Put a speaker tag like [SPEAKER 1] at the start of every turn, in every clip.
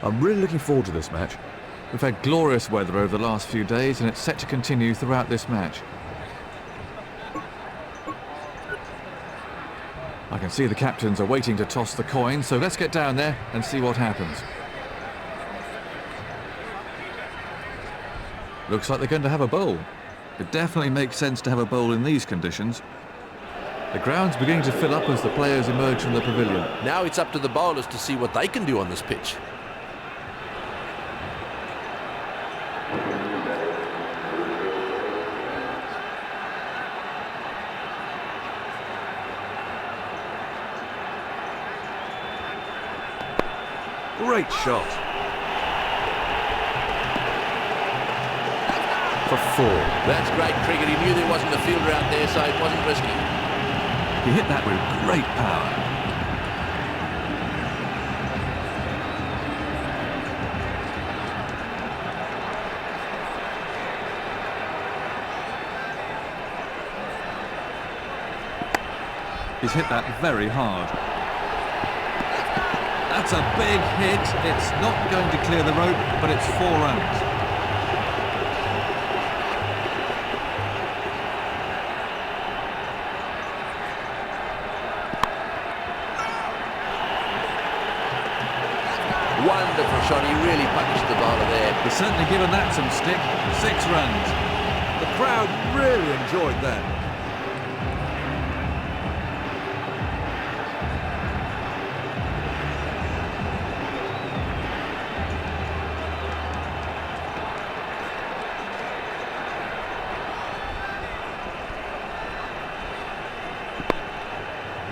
[SPEAKER 1] I'm really looking forward to this match. We've had glorious weather over the last few days and it's set to continue throughout this match. I can see the captains are waiting to toss the coin, so let's get down there and see what happens. Looks like they're going to have a bowl. It definitely makes sense to have a bowl in these conditions. The ground's beginning to fill up as the players emerge from the pavilion.
[SPEAKER 2] Now it's up to the bowlers to see what they can do on this pitch.
[SPEAKER 1] Great shot. For 4.
[SPEAKER 2] That's great cricket. He knew there wasn't a fielder out there, so it wasn't risky.
[SPEAKER 1] He hit that with great power. He's hit that very hard. That's a big hit. It's not going to clear the rope, but it's 4 runs.
[SPEAKER 2] Wonderful shot. He really punished the bowler there.
[SPEAKER 1] He's certainly given that some stick. 6 runs.
[SPEAKER 3] The crowd really enjoyed that.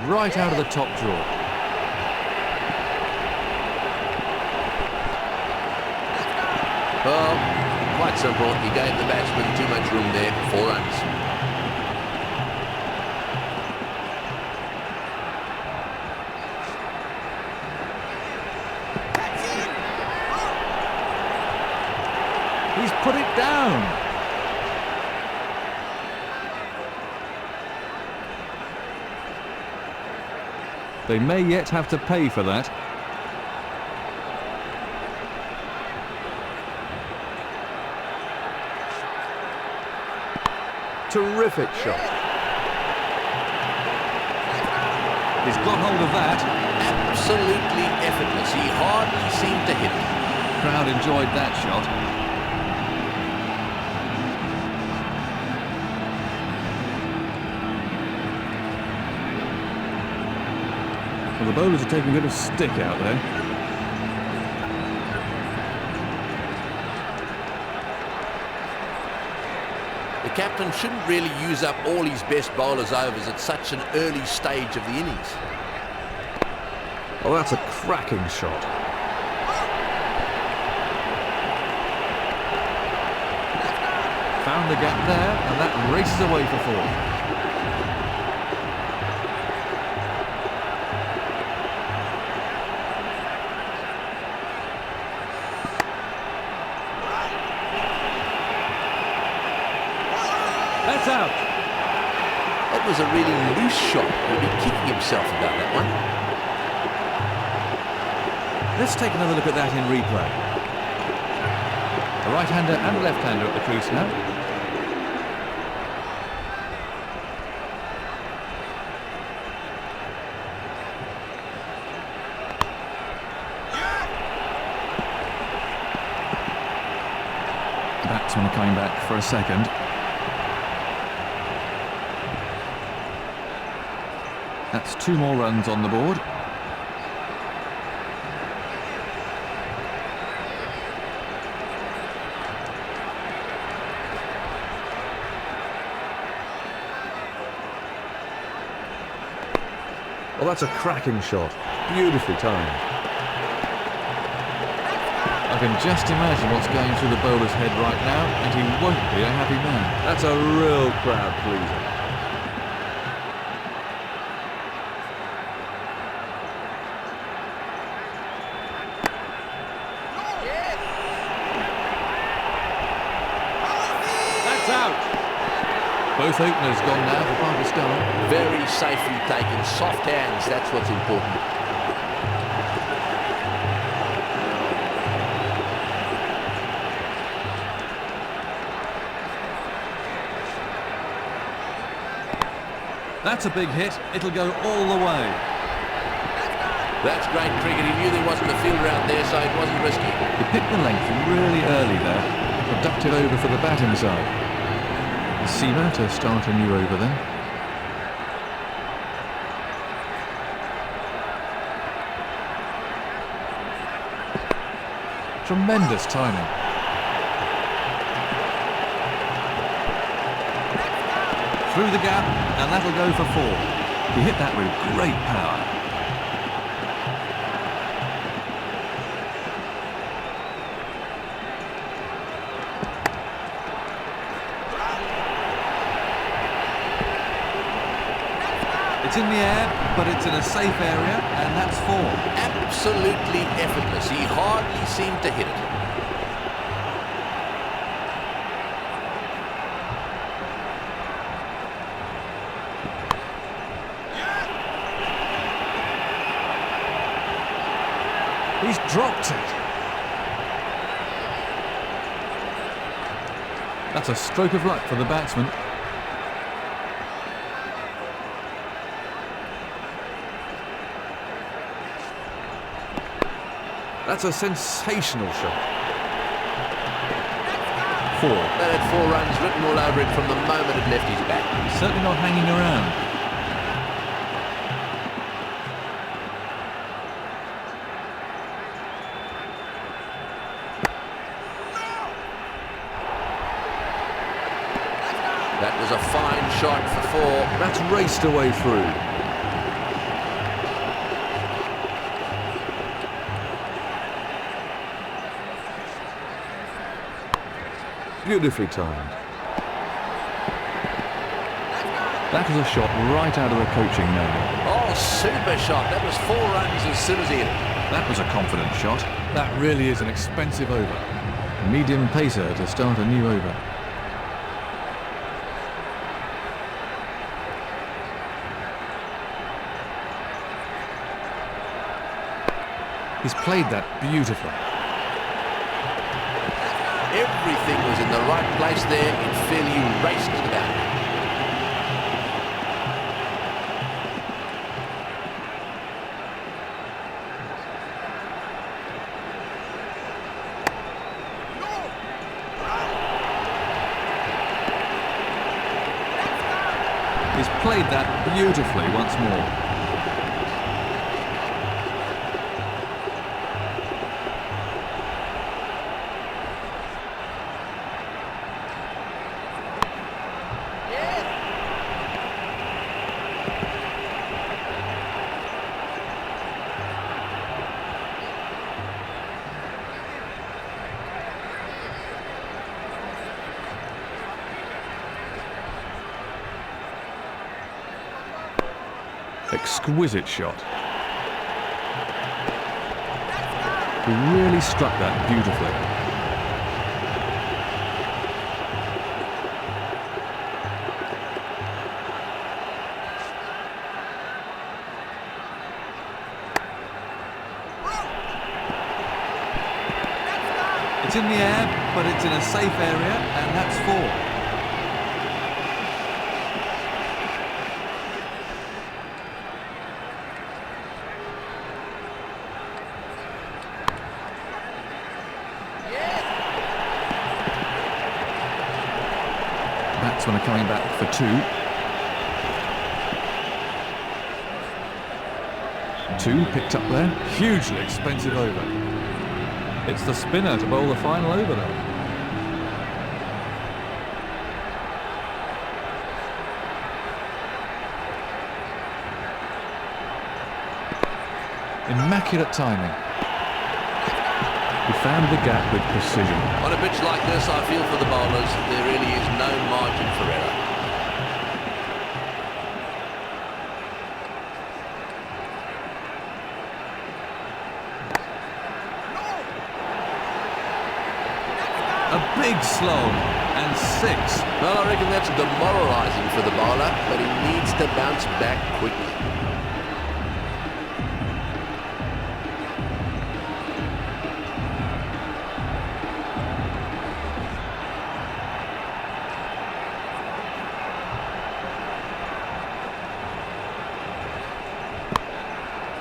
[SPEAKER 1] Right out of the top drawer.
[SPEAKER 2] Well, quite simple. He gave the batsman too much room there. 4 runs.
[SPEAKER 1] He's put it down. They may yet have to pay for that.
[SPEAKER 3] Terrific shot.
[SPEAKER 1] He's got hold of that.
[SPEAKER 2] Absolutely effortless. He hardly seemed to hit it.
[SPEAKER 1] Crowd enjoyed that shot. Well, the bowlers are taking a bit of stick out there.
[SPEAKER 2] The captain shouldn't really use up all his best bowlers' overs at such an early stage of the innings.
[SPEAKER 1] Oh, that's a cracking shot. Found the gap there, and that races away for 4. That's out.
[SPEAKER 2] That was a really loose shot. He'll be kicking himself about that one.
[SPEAKER 1] Let's take another look at that in replay. A right-hander and a left-hander at the crease now. The batsman coming back for a second. That's 2 more runs on the board.
[SPEAKER 3] Well, that's a cracking shot. Beautifully timed.
[SPEAKER 1] I can just imagine what's going through the bowler's head right now, and he won't be a happy man.
[SPEAKER 3] That's a real crowd pleaser.
[SPEAKER 1] Both openers gone now for Pakistan.
[SPEAKER 2] Very safely taken. Soft hands, that's what's important.
[SPEAKER 1] That's a big hit. It'll go all the way.
[SPEAKER 2] That's great cricket. He knew there wasn't a fielder out there, so it wasn't risky.
[SPEAKER 1] He picked the length really early there. A ducked it over for the batting side. The seamer to start a new over then. Tremendous timing. Through the gap, and that'll go for 4. He hit that with great power. It's in the air, but it's in a safe area, and that's 4.
[SPEAKER 2] Absolutely effortless. He hardly seemed to hit it.
[SPEAKER 1] He's dropped it. That's a stroke of luck for the batsman. That's a sensational shot. 4.
[SPEAKER 2] That had 4 runs written all over it from the moment it left his bat.
[SPEAKER 1] He's certainly not hanging around.
[SPEAKER 2] That was a fine shot for 4.
[SPEAKER 3] That's raced away through. Beautifully timed.
[SPEAKER 1] That was a shot right out of the coaching manual.
[SPEAKER 2] Oh, super shot. That was 4 runs as soon as he hit it.
[SPEAKER 1] That was a confident shot. That really is an expensive over. Medium pacer to start a new over. He's played that beautifully.
[SPEAKER 2] Everything was in the right place there. It fairly raced to the boundary.
[SPEAKER 1] He's played that beautifully once more. Exquisite shot. He really struck that beautifully. It's in the air, but it's in a safe area, and that's 4. Batsmen are coming back for 2. 2 picked up there. Hugely expensive over. It's the spinner to bowl the final over though. Immaculate timing. He found the gap with precision.
[SPEAKER 2] On a pitch like this, I feel for the bowlers. There really is no margin for error.
[SPEAKER 1] A big slog and 6.
[SPEAKER 2] Well, I reckon that's demoralising for the bowler, but he needs to bounce back quickly.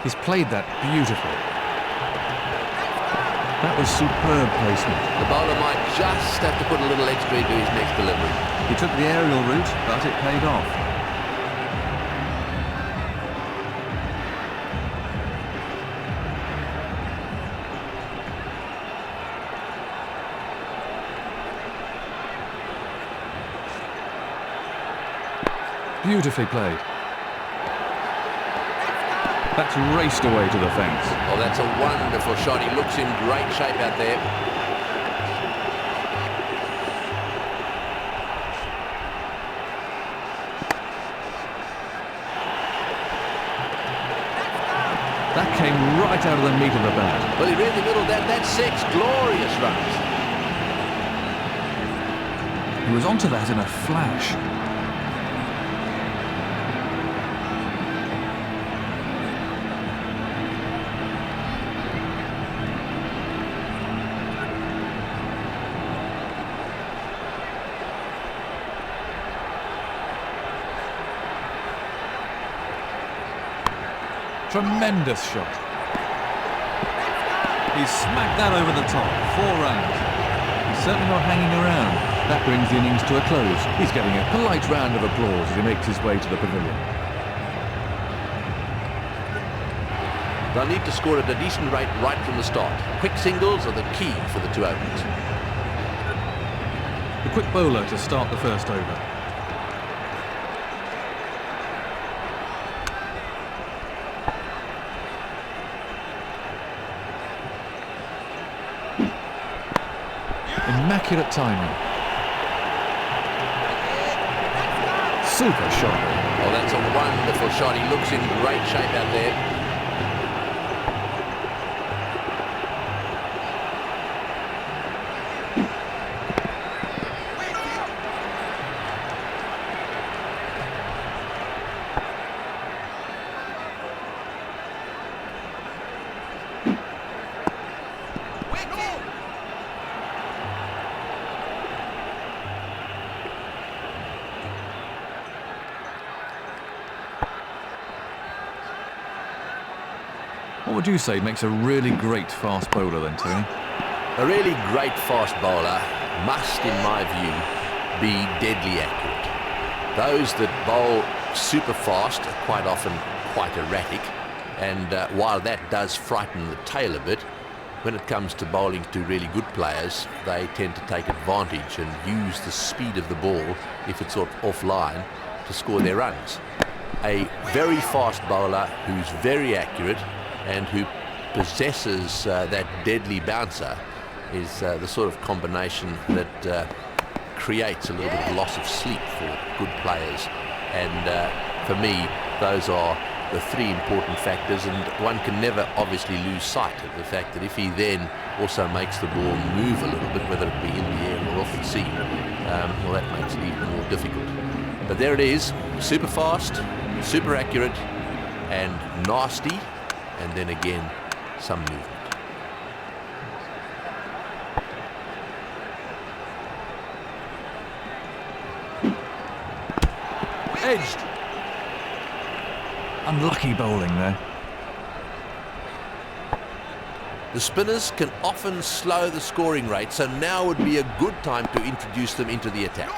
[SPEAKER 1] He's played that beautifully. That was superb placement.
[SPEAKER 2] The bowler might just have to put a little extra into his next delivery.
[SPEAKER 1] He took the aerial route, but it paid off. Beautifully played. That's raced away to the fence.
[SPEAKER 2] Oh, that's a wonderful shot. He looks in great shape out there.
[SPEAKER 1] That came right out of the meat of the bat.
[SPEAKER 2] Well, he really middled that. That's 6 glorious runs.
[SPEAKER 1] He was onto that in a flash. Tremendous shot. He's smacked that over the top. 4 runs. He's certainly not hanging around. That brings the innings to a close. He's getting a polite round of applause as he makes his way to the pavilion.
[SPEAKER 2] They'll need to score at a decent rate right from the start. Quick singles are the key for the 2 overs.
[SPEAKER 1] The quick bowler to start the first over. Immaculate timing. Super shot.
[SPEAKER 2] Oh, that's a wonderful shot. He looks in great shape out there.
[SPEAKER 1] What would you say makes a really great fast bowler then, Tony?
[SPEAKER 2] A really great fast bowler must, in my view, be deadly accurate. Those that bowl super fast are quite often quite erratic, and while that does frighten the tail a bit, when it comes to bowling to really good players, they tend to take advantage and use the speed of the ball, if it's offline, to score their runs. A very fast bowler who's very accurate and who possesses that deadly bouncer is the sort of combination that creates a little bit of loss of sleep for good players. And for me, those are the 3 important factors, and one can never obviously lose sight of the fact that if he then also makes the ball move a little bit, whether it be in the air or off the seam, well, that makes it even more difficult. But there it is, super fast, super accurate, and nasty, and then again some movement.
[SPEAKER 1] Edged. Unlucky bowling there.
[SPEAKER 2] The spinners can often slow the scoring rate, so now would be a good time to introduce them into the attack.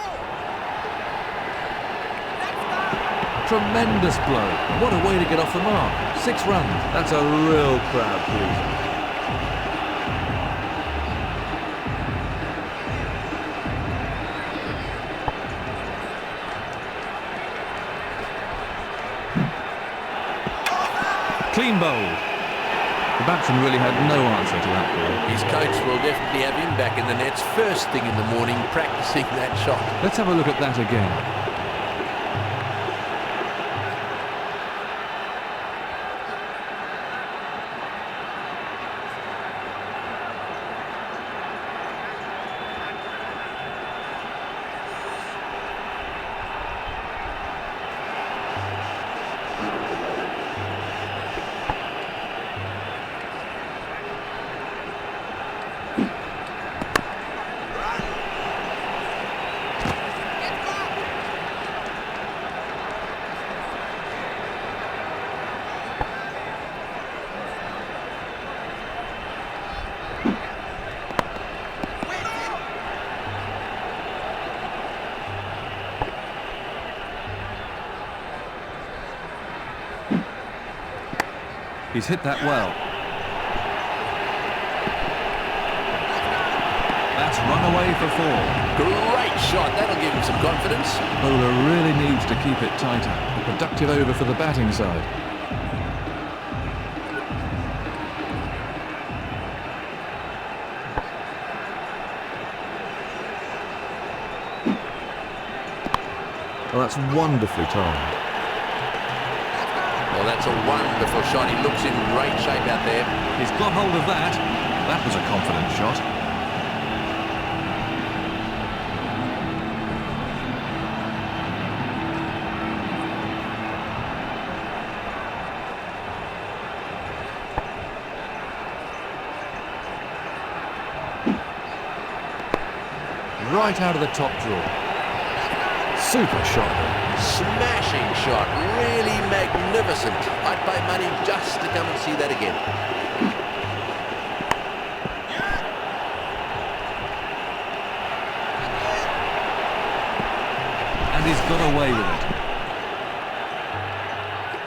[SPEAKER 1] Tremendous blow. What a way to get off the mark. 6 runs.
[SPEAKER 3] That's a real crowd pleaser.
[SPEAKER 1] Clean bowled. The batsman really had no answer to that ball.
[SPEAKER 2] His coach will definitely have him back in the nets first thing in the morning practicing that shot.
[SPEAKER 1] Let's have a look at that again. He's hit that well. That's run away for 4.
[SPEAKER 2] Great shot. That'll give him some confidence.
[SPEAKER 1] Bowler really needs to keep it tighter. A productive over for the batting side.
[SPEAKER 3] Well, that's wonderfully timed.
[SPEAKER 2] Well, that's a wonderful shot. He looks in great shape out there.
[SPEAKER 1] He's got hold of that. That was a confident shot. Right out of the top drawer. Super shot.
[SPEAKER 2] Smashing shot. Really magnificent. I'd pay money just to come and see that again.
[SPEAKER 1] And he's got away with it.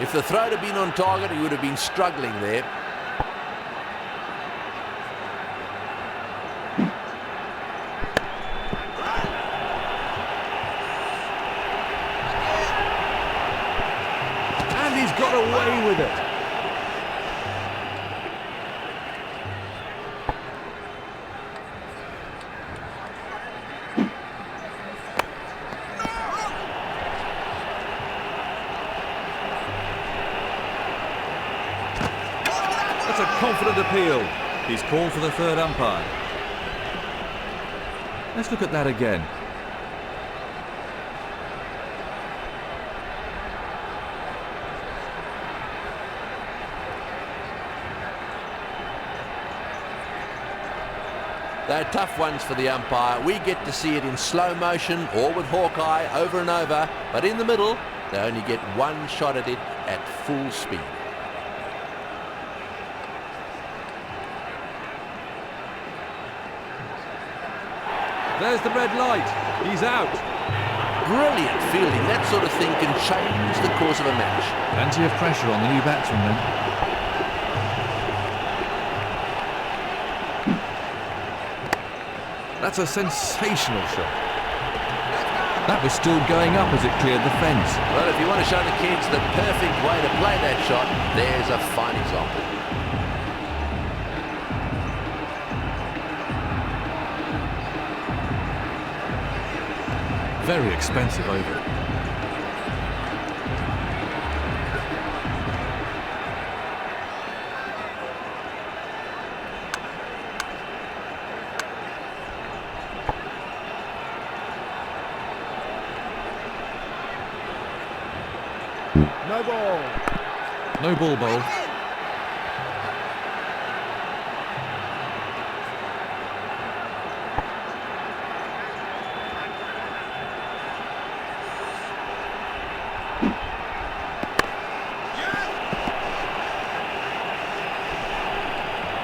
[SPEAKER 2] If the throw had been on target, he would have been struggling there.
[SPEAKER 3] Got away with it.
[SPEAKER 1] That's a confident appeal. He's called for the third umpire. Let's look at that again.
[SPEAKER 2] They're tough ones for the umpire. We get to see it in slow motion or with Hawkeye over and over, but in the middle, they only get one shot at it at full speed.
[SPEAKER 1] There's the red light. He's out.
[SPEAKER 2] Brilliant fielding. That sort of thing can change the course of a match.
[SPEAKER 1] Plenty of pressure on the new batsman then. That's a sensational shot. That was still going up as it cleared the fence.
[SPEAKER 2] Well, if you want to show the kids the perfect way to play that shot, there's a fine example.
[SPEAKER 1] Very expensive over.
[SPEAKER 3] No ball.
[SPEAKER 1] No ball bowl.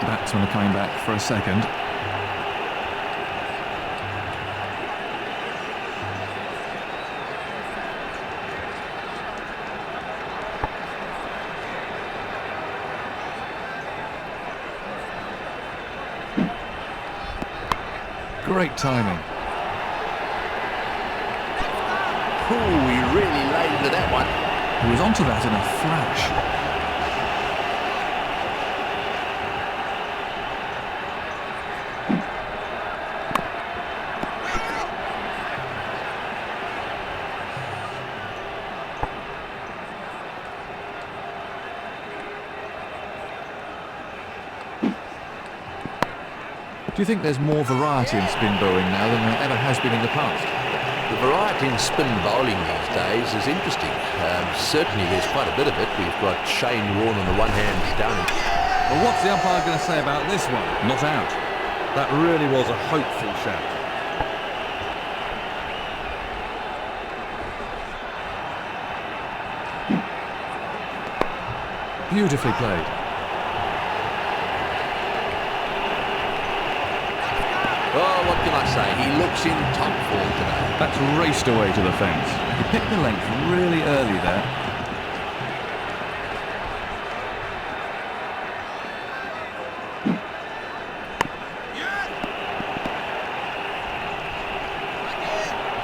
[SPEAKER 1] Batsmen are coming back for a second. Great timing.
[SPEAKER 2] Ooh, he really laid into that one.
[SPEAKER 1] He was onto that in a flash. Do you think there's more variety in spin bowling now than there ever has been in the past?
[SPEAKER 2] The variety in spin bowling these days is interesting. Certainly there's quite a bit of it. We've got Shane Warne on the one hand down.
[SPEAKER 1] Well, what's the umpire going to say about this one? Not out.
[SPEAKER 3] That really was a hopeful shot.
[SPEAKER 1] Beautifully played.
[SPEAKER 2] Oh, what can I say? He looks in top form today.
[SPEAKER 1] That's raced away to the fence. He picked the length really early there.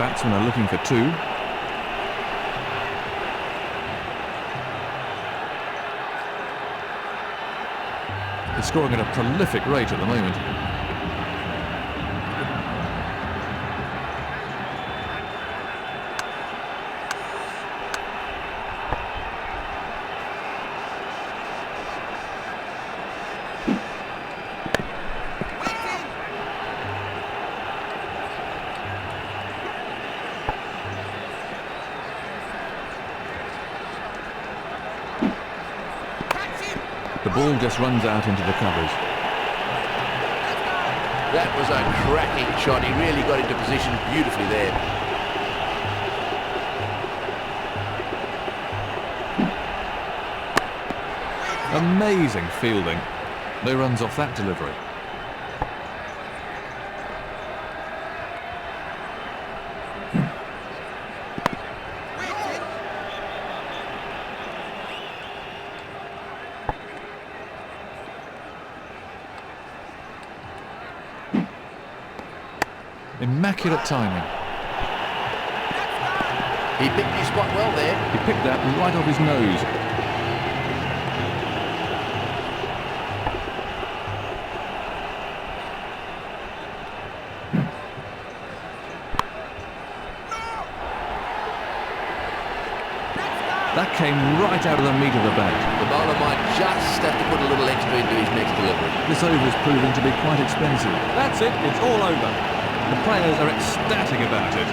[SPEAKER 1] Batsmen are looking for two. He's scoring at a prolific rate at the moment. The ball just runs out into the covers.
[SPEAKER 2] That was a cracking shot. He really got into position beautifully there.
[SPEAKER 1] Amazing fielding. No runs off that delivery. Immaculate timing.
[SPEAKER 2] He picked his spot well there.
[SPEAKER 1] He picked that right off his nose. That came right out of the meat of the bat.
[SPEAKER 2] The bowler might just have to put a little extra into his next delivery.
[SPEAKER 1] This over's proving to be quite expensive. That's it, it's all over. The players are ecstatic about it.